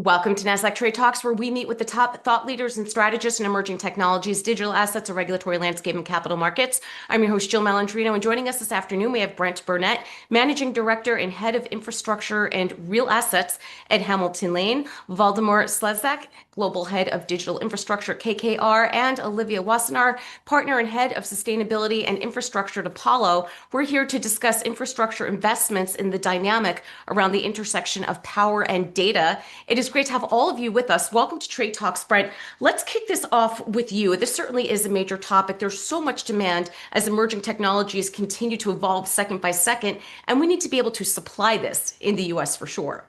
Welcome to Nasdaq Trade Talks, where we meet with the top thought leaders and strategists in emerging technologies, digital assets, a regulatory landscape, and capital markets. I'm your host, Jill Malandrino, and joining us this afternoon, we have Brent Burnett, Managing Director and Head of Infrastructure and Real Assets at Hamilton Lane, Waldemar Szlezak, Global Head of Digital Infrastructure at KKR, and Olivia Wassenaar, Partner and Head of Sustainability and Infrastructure at Apollo. We're here to discuss infrastructure investments in the dynamic around the intersection of power and data. It is great to have all of you with us. Welcome to Trade Talks, Brent. Let's kick this off with you. This certainly is a major topic. There's so much demand as emerging technologies continue to evolve second by second, and we need to be able to supply this in the US for sure.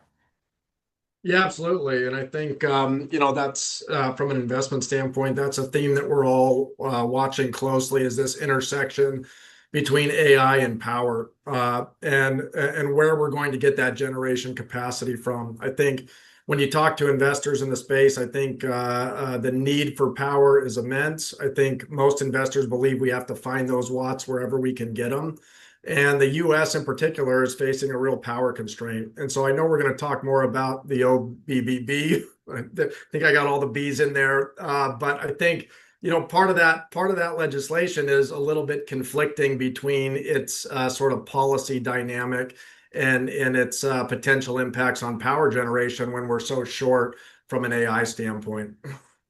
Yeah, absolutely. And I think, that's from an investment standpoint, that's a theme that we're all watching closely is this intersection between AI and power and where we're going to get that generation capacity from. I think when you talk to investors in the space, I think the need for power is immense. I think most investors believe we have to find those watts wherever we can get them. And the US in particular is facing a real power constraint. And so I know we're going to talk more about the OBBB. I think I got all the B's in there. But I think, part of that legislation is a little bit conflicting between its sort of policy dynamic and its potential impacts on power generation when we're so short from an AI standpoint.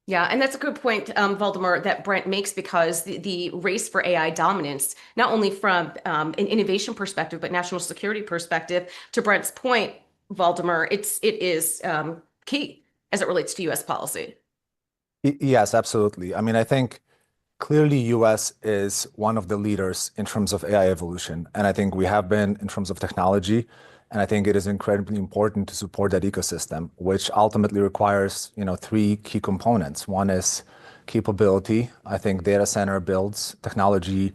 Yeah, and that's a good point, Waldemar, that Brent makes because the race for AI dominance, not only from an innovation perspective, but national security perspective, to Brent's point, Waldemar, it is key as it relates to U.S. policy. Yes, absolutely. I mean, I think clearly US is one of the leaders in terms of AI evolution. And I think we have been in terms of technology. And I think it is incredibly important to support that ecosystem, which ultimately requires, three key components. One is capability. I think data center builds, technology,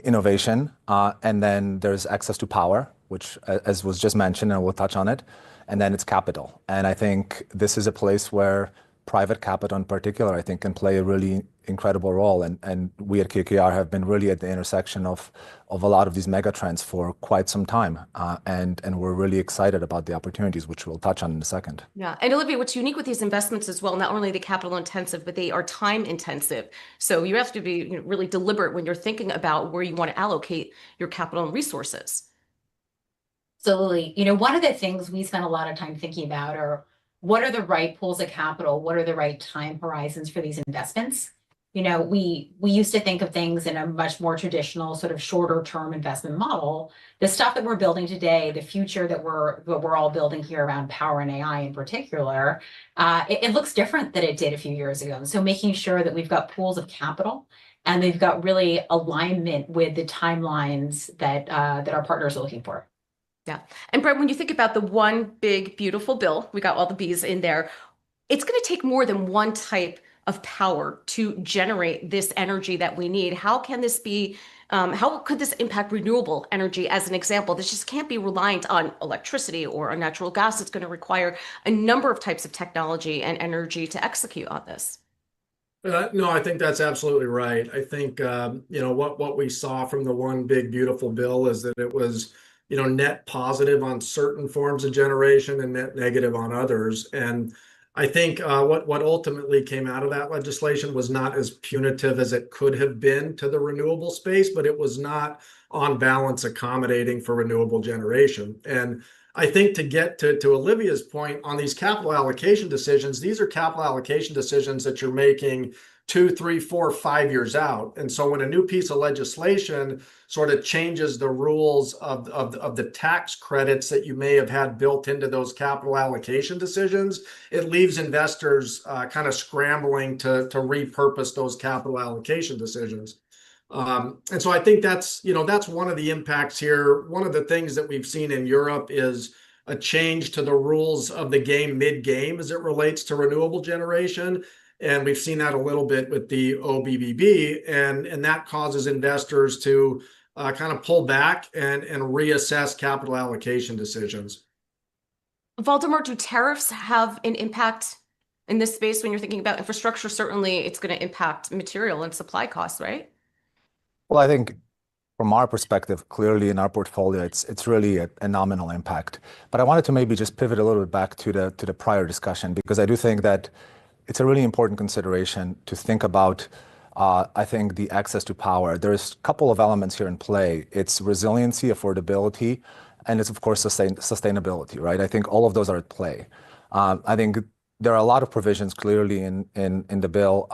innovation. And then there's access to power, which as was just mentioned, and we'll touch on it. And then it's capital. And I think this is a place where private capital in particular, I think, can play a really incredible role. And we at KKR have been really at the intersection of a lot of these mega trends for quite some time. And we're really excited about the opportunities, which we'll touch on in a second. Yeah. And Olivia, what's unique with these investments as well, not only the capital intensive, but they are time intensive. So you have to be really deliberate when you're thinking about where you want to allocate your capital and resources. Absolutely. One of the things we spend a lot of time thinking about are what are the right pools of capital? What are the right time horizons for these investments? We used to think of things in a much more traditional sort of shorter term investment model. The stuff that we're building today, the future that we're all building here around power and AI in particular, it looks different than it did a few years ago. So making sure that we've got pools of capital and they've got really alignment with the timelines that our partners are looking for. Yeah. And Brent, when you think about the one big, beautiful bill, we got all the B's in there, it's going to take more than one type of power to generate this energy that we need. How can this be, how could this impact renewable energy as an example? This just can't be reliant on electricity or on natural gas. It's going to require a number of types of technology and energy to execute on this. No, I think that's absolutely right. I think, what we saw from the one big, beautiful bill is that it was net positive on certain forms of generation and net negative on others. And I think what ultimately came out of that legislation was not as punitive as it could have been to the renewable space, but it was not on balance accommodating for renewable generation. And I think to get to Olivia's point on these capital allocation decisions, these are capital allocation decisions that you're making 2, 3, 4, 5 years out. And so when a new piece of legislation sort of changes the rules of the tax credits that you may have had built into those capital allocation decisions, it leaves investors kind of scrambling to repurpose those capital allocation decisions. And so I think that's one of the impacts here. One of the things that we've seen in Europe is a change to the rules of the game mid-game as it relates to renewable generation. And we've seen that a little bit with the OBBB, and that causes investors to kind of pull back and reassess capital allocation decisions. Waldemar, do tariffs have an impact in this space when you're thinking about infrastructure? Certainly, it's going to impact material and supply costs, right? Well, I think From our perspective, clearly in our portfolio, it's really a nominal impact. But I wanted to maybe just pivot a little bit back to the prior discussion, because I do think that it's a really important consideration to think about, I think, the access to power. There's a couple of elements here in play. It's resiliency, affordability, and it's, of course, sustainability, right? I think all of those are at play. I think there are a lot of provisions clearly in the bill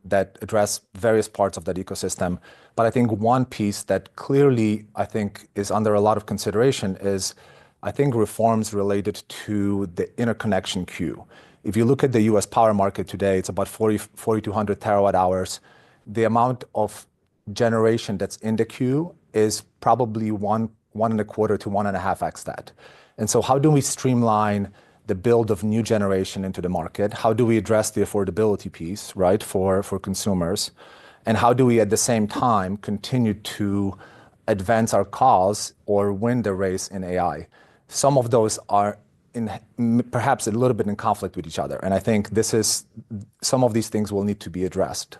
that address various parts of that ecosystem. But I think one piece that clearly, I think, is under a lot of consideration is, I think, reforms related to the interconnection queue. If you look at the US power market today, it's about 4,200 terawatt hours. The amount of generation that's in the queue is probably one and a quarter to 1.5x that. And so how do we streamline the build of new generation into the market? How do we address the affordability piece, right, for consumers? And how do we, at the same time, continue to advance our cause or win the race in AI? Some of those are perhaps a little bit in conflict with each other. And I think some of these things will need to be addressed.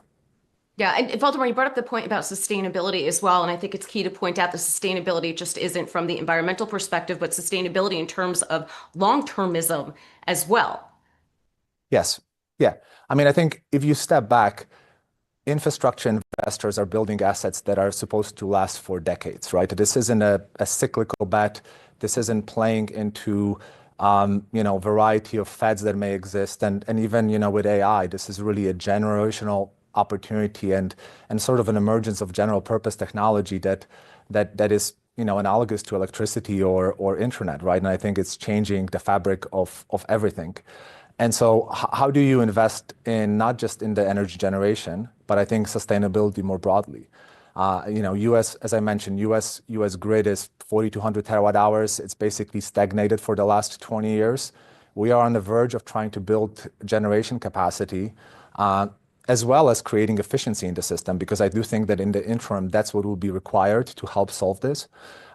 Yeah, and Waldemar, you brought up the point about sustainability as well, and I think it's key to point out the sustainability just isn't from the environmental perspective, but sustainability in terms of long-termism as well. Yes. Yeah. I mean, I think if you step back, infrastructure investors are building assets that are supposed to last for decades, right? This isn't a cyclical bet. This isn't playing into variety of fads that may exist, and even with AI, this is really a generational opportunity and sort of an emergence of general purpose technology that is analogous to electricity or internet, right? And I think it's changing the fabric of everything. And so how do you invest in not just in the energy generation, but I think sustainability more broadly? US, as I mentioned, US grid is 4,200 terawatt hours. It's basically stagnated for the last 20 years. We are on the verge of trying to build generation capacity, as well as creating efficiency in the system, because I do think that in the interim, that's what will be required to help solve this,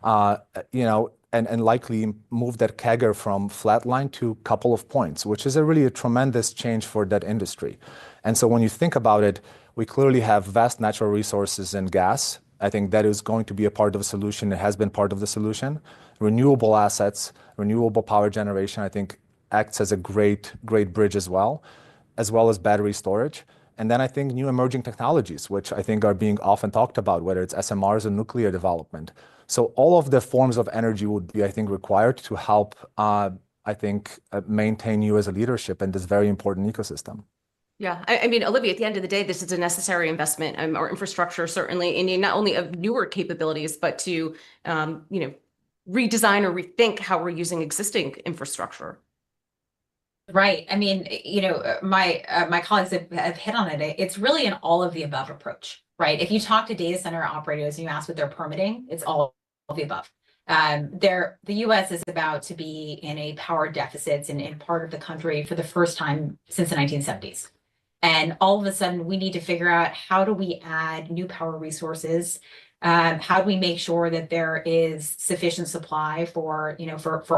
and likely move that CAGR from flatline to a couple of points, which is a tremendous change for that industry. And so when you think about it, we clearly have vast natural resources and gas. I think that is going to be a part of the solution. It has been part of the solution. Renewable assets, renewable power generation, I think acts as a great bridge as well as battery storage. And then I think new emerging technologies, which I think are being often talked about, whether it's SMRs or nuclear development. So all of the forms of energy would be, I think, required to help, maintain you as a leadership in this very important ecosystem. Yeah, I mean, Olivia, at the end of the day, this is a necessary investment, our infrastructure, certainly, and not only of newer capabilities, but to, redesign or rethink how we're using existing infrastructure. Right. I mean, my colleagues have hit on it. It's really an all of the above approach, right? If you talk to data center operators and you ask what they're permitting, it's all of the above. The US is about to be in a power deficit in part of the country for the first time since the 1970s. And all of a sudden, we need to figure out, how do we add new power resources? How do we make sure that there is sufficient supply for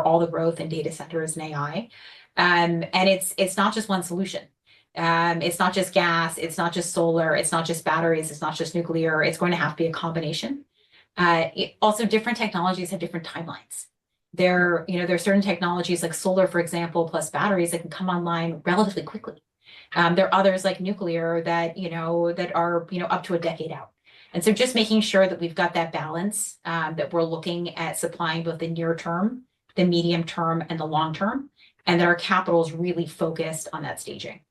all the growth in data centers and AI? And it's not just one solution. It's not just gas. It's not just solar. It's not just batteries. It's not just nuclear. It's going to have to be a combination. Also, different technologies have different timelines. There are certain technologies like solar, for example, plus batteries that can come online relatively quickly. There are others like nuclear that are up to a decade out. And so just making sure that we've got that balance, that we're looking at supplying both the near term, the medium term, and the long term, and that our capital is really focused on that staging.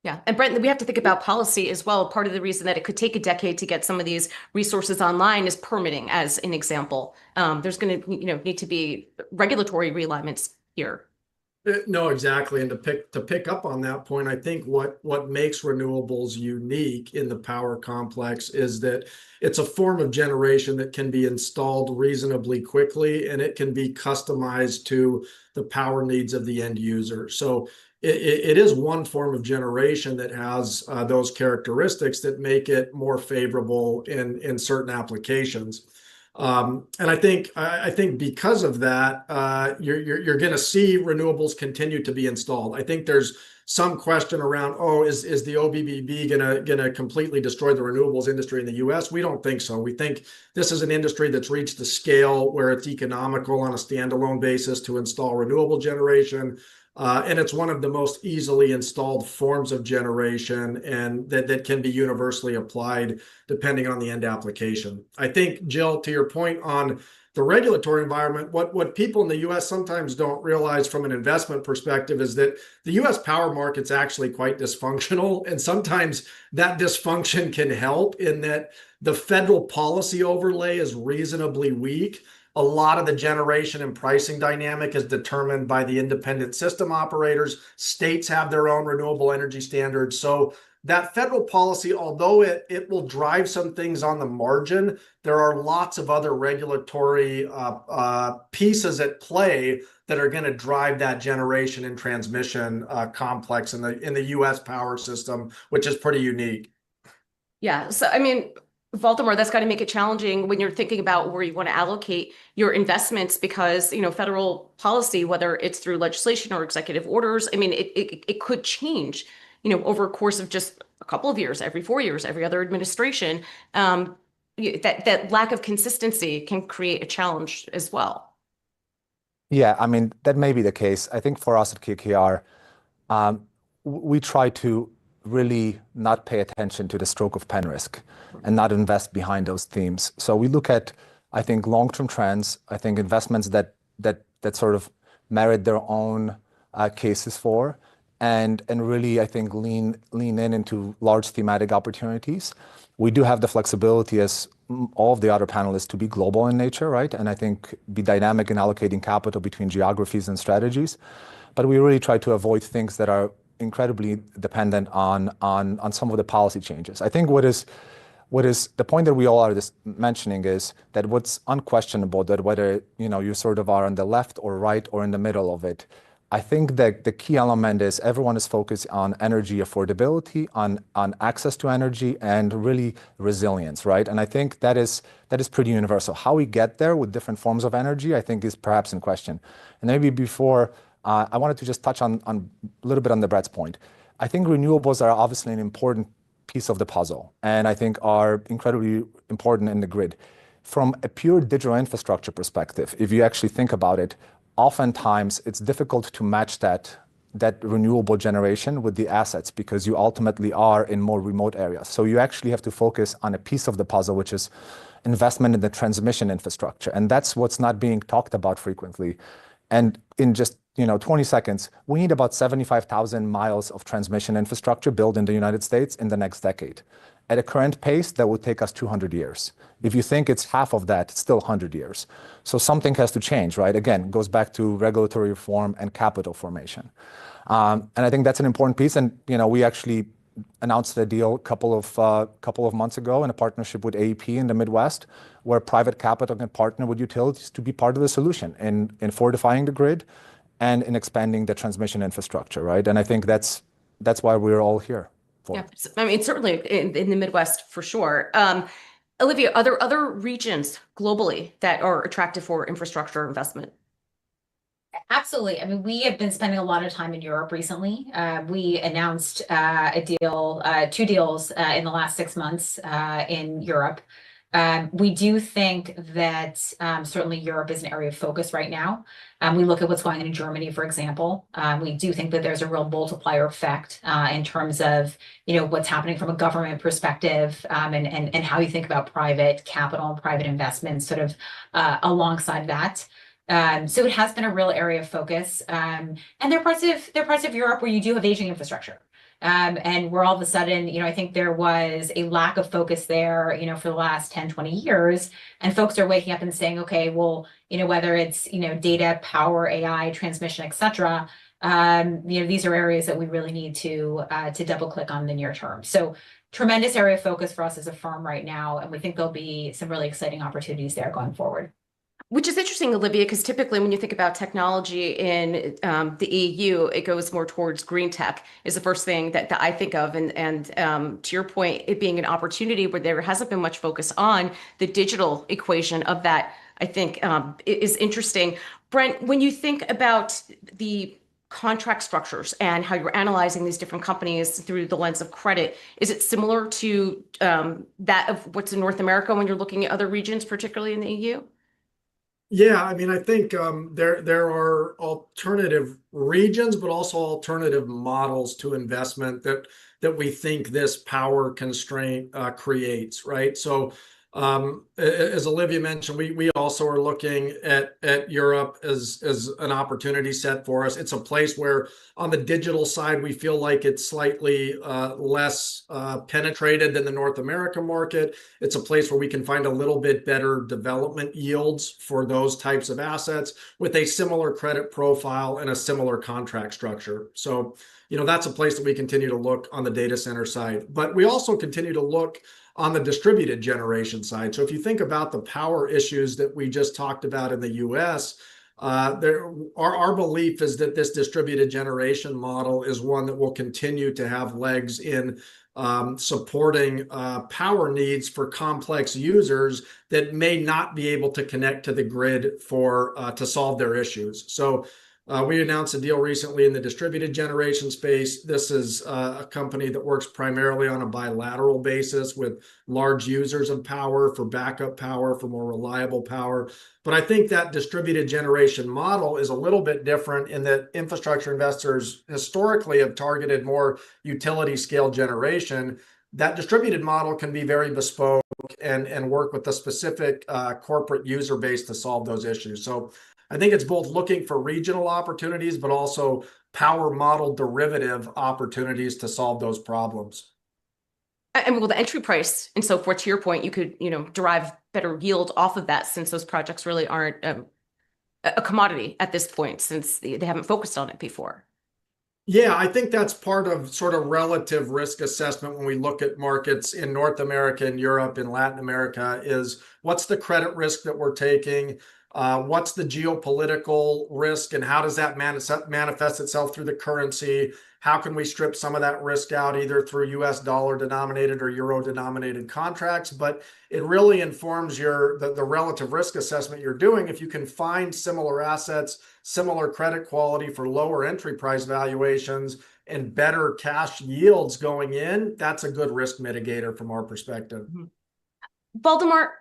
Yeah, and Brent, we have to think about policy as well. Part of the reason that it could take a decade to get some of these resources online is permitting, as an example. There's going to need to be regulatory realignments here. No, exactly. And to pick up on that point, I think what makes renewables unique in the power complex is that it's a form of generation that can be installed reasonably quickly, and it can be customized to the power needs of the end user. So it is one form of generation that has those characteristics that make it more favorable in certain applications. And I think because of that, you're going to see renewables continue to be installed. I think there's some question around, oh, is the OBBB gonna completely destroy the renewables industry in the U.S.? We don't think so. We think this is an industry that's reached the scale where it's economical on a standalone basis to install renewable generation. And it's one of the most easily installed forms of generation, and that can be universally applied depending on the end application. I think, Jill, to your point on the regulatory environment, what people in the US sometimes don't realize from an investment perspective is that the US power market's actually quite dysfunctional. And sometimes that dysfunction can help in that the federal policy overlay is reasonably weak. A lot of the generation and pricing dynamic is determined by the independent system operators. States have their own renewable energy standards. So that federal policy, although it will drive some things on the margin, there are lots of other regulatory pieces at play that are going to drive that generation and transmission complex in the U.S. power system, which is pretty unique. Yeah. So, I mean, Waldemar, that's got to make it challenging when you're thinking about where you want to allocate your investments because, federal policy, whether it's through legislation or executive orders, I mean, it could change, over a course of just a couple of years, every 4 years, every other administration. That lack of consistency can create a challenge as well. Yeah, I mean, that may be the case. I think for us at KKR, we try to really not pay attention to the stroke of pen risk and not invest behind those themes. So we look at, I think, long-term trends, I think investments that sort of merit their own cases for, and really, I think, lean into large thematic opportunities. We do have the flexibility, as all of the other panelists, to be global in nature, right? And I think be dynamic in allocating capital between geographies and strategies. But we really try to avoid things that are incredibly dependent on some of the policy changes. I think what is the point that we all are mentioning is that what's unquestionable, that whether you sort of are on the left or right or in the middle of it, I think that the key element is everyone is focused on energy affordability, on access to energy, and really resilience, right? And I think that is pretty universal. How we get there with different forms of energy, I think, is perhaps in question. And maybe before, I wanted to just touch on a little bit on the Brett's point. I think renewables are obviously an important piece of the puzzle, and I think are incredibly important in the grid. From a pure digital infrastructure perspective, if you actually think about it, oftentimes it's difficult to match that renewable generation with the assets because you ultimately are in more remote areas. So you actually have to focus on a piece of the puzzle, which is investment in the transmission infrastructure. And that's what's not being talked about frequently. And in just 20 seconds, we need about 75,000 miles of transmission infrastructure built in the United States in the next decade. At a current pace, that would take us 200 years. If you think it's half of that, it's still 100 years. So something has to change, right? Again, goes back to regulatory reform and capital formation. And I think that's an important piece. And we actually announced a deal a couple of months ago in a partnership with AEP in the Midwest, where private capital can partner with utilities to be part of the solution in fortifying the grid and in expanding the transmission infrastructure, right? And I think that's why we're all here. Yeah, I mean, certainly in the Midwest for sure. Olivia, are there other regions globally that are attractive for infrastructure investment? Absolutely. I mean, we have been spending a lot of time in Europe recently. We announced two deals in the last 6 months in Europe. We do think that certainly Europe is an area of focus right now. We look at what's going on in Germany, for example. We do think that there's a real multiplier effect in terms of what's happening from a government perspective and how you think about private capital and private investments sort of alongside that. So it has been a real area of focus. And there are parts of Europe where you do have aging infrastructure. And where all of a sudden, I think there was a lack of focus there, for the last 10, 20 years. And folks are waking up and saying, okay, well, whether it's, data, power, AI, transmission, et cetera, these are areas that we really need to double click on in the near term. So tremendous area of focus for us as a firm right now. And we think there'll be some really exciting opportunities there going forward. Which is interesting, Olivia, because typically when you think about technology in the EU, it goes more towards green tech is the first thing that I think of. And to your point, it being an opportunity where there hasn't been much focus on the digital equation of that, I think is interesting. Brent, when you think about the contract structures and how you're analyzing these different companies through the lens of credit, is it similar to that of what's in North America when you're looking at other regions, particularly in the EU? Yeah, I mean, I think there are alternative regions, but also alternative models to investment that we think this power constraint creates, right? So, as Olivia mentioned, we also are looking at Europe as an opportunity set for us. It's a place where on the digital side, we feel like it's slightly less penetrated than the North America market. It's a place where we can find a little bit better development yields for those types of assets with a similar credit profile and a similar contract structure. So, that's a place that we continue to look on the data center side. But we also continue to look on the distributed generation side. So if you think about the power issues that we just talked about in the US, our belief is that this distributed generation model is one that will continue to have legs in supporting power needs for complex users that may not be able to connect to the grid to solve their issues. So we announced a deal recently in the distributed generation space. This is a company that works primarily on a bilateral basis with large users of power for backup power, for more reliable power. But I think that distributed generation model is a little bit different in that infrastructure investors historically have targeted more utility scale generation. That distributed model can be very bespoke and work with a specific corporate user base to solve those issues. So I think it's both looking for regional opportunities, but also power model derivative opportunities to solve those problems. And well, the entry price and so forth, to your point, you could, derive better yield off of that since those projects really aren't a commodity at this point, since they haven't focused on it before. Yeah, I think that's part of sort of relative risk assessment when we look at markets in North America and Europe and Latin America is what's the credit risk that we're taking? What's the geopolitical risk and how does that manifest itself through the currency? How can we strip some of that risk out either through US dollar denominated or euro denominated contracts? But it really informs the relative risk assessment you're doing. If you can find similar assets, similar credit quality for lower entry price valuations and better cash yields going in, that's a good risk mitigator from our perspective. Waldemar,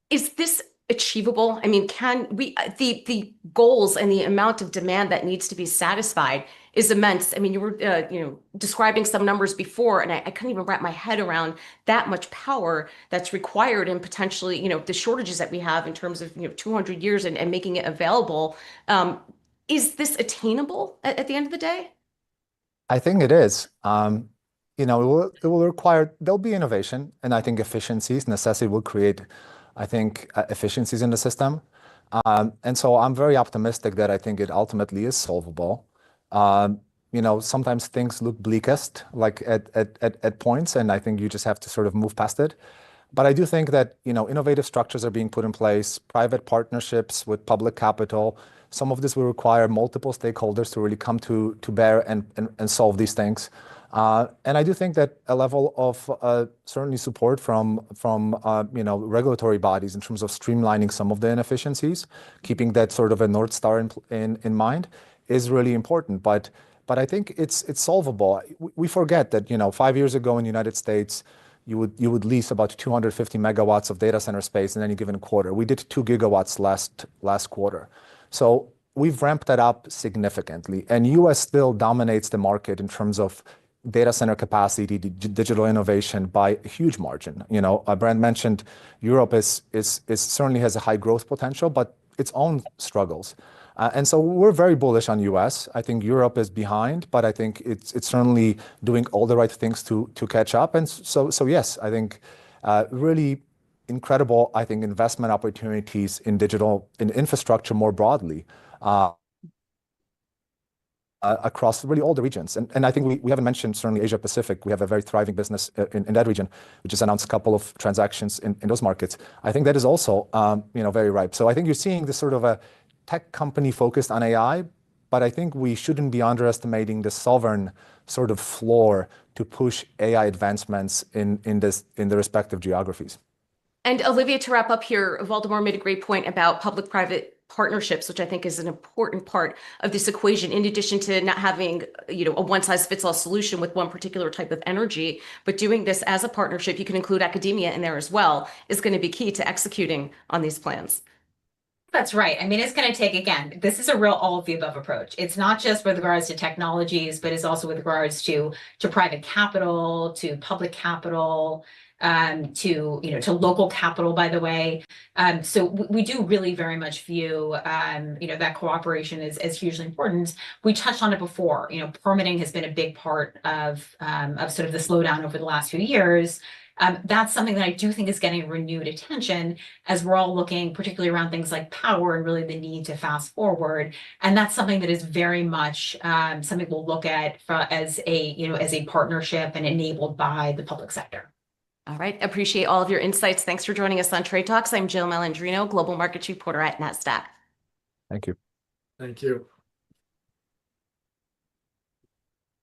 is this achievable? I mean, can we, the goals and the amount of demand that needs to be satisfied is immense. I mean, you were, describing some numbers before, and I couldn't even wrap my head around that much power that's required and potentially, the shortages that we have in terms of, 200 years and making it available. Is this attainable at the end of the day? I think it is. It will require, there'll be innovation, and I think efficiencies, necessity will create, I think, efficiencies in the system. And so I'm very optimistic that I think it ultimately is solvable. Sometimes things look bleakest, like at points, and I think you just have to sort of move past it. But I do think that, innovative structures are being put in place, private partnerships with public capital. Some of this will require multiple stakeholders to really come to bear and solve these things. And I do think that a level of certainly support from regulatory bodies in terms of streamlining some of the inefficiencies, keeping that sort of a North Star in mind is really important. But I think it's solvable. We forget that 5 years ago in the United States, you would lease about 250 megawatts of data center space in any given quarter. We did 2 gigawatts last quarter. So we've ramped that up significantly. And US still dominates the market in terms of data center capacity, digital innovation by a huge margin. Brent mentioned Europe is certainly has a high growth potential, but its own struggles. And so we're very bullish on US. I think Europe is behind, but I think it's certainly doing all the right things to catch up. And so yes, I think really incredible, I think, investment opportunities in infrastructure more broadly. across really all the regions. And I think we haven't mentioned certainly Asia Pacific. We have a very thriving business in that region. We just announced a couple of transactions in those markets. I think that is also very ripe. So I think you're seeing this sort of a tech company focused on AI, but I think we shouldn't be underestimating the sovereign sort of floor to push AI advancements in the respective geographies. And Olivia, to wrap up here, Waldemar made a great point about public-private partnerships, which I think is an important part of this equation, in addition to not having, a one-size-fits-all solution with one particular type of energy, but doing this as a partnership, you can include academia in there as well, is going to be key to executing on these plans. That's right. I mean, it's going to take, again, this is a real all of the above approach. It's not just with regards to technologies, but it's also with regards to private capital, to public capital, to local capital, by the way. So we do really very much view, that cooperation as hugely important. We touched on it before. Permitting has been a big part of sort of the slowdown over the last few years. That's something that I do think is getting renewed attention as we're all looking, particularly around things like power and really the need to fast forward. And that's something that is very much something we'll look at as a partnership and enabled by the public sector. All right. Appreciate all of your insights. Thanks for joining us on Trade Talks. I'm Jill Malandrino, Global Markets Reporter at Nasdaq. Thank you. Thank you.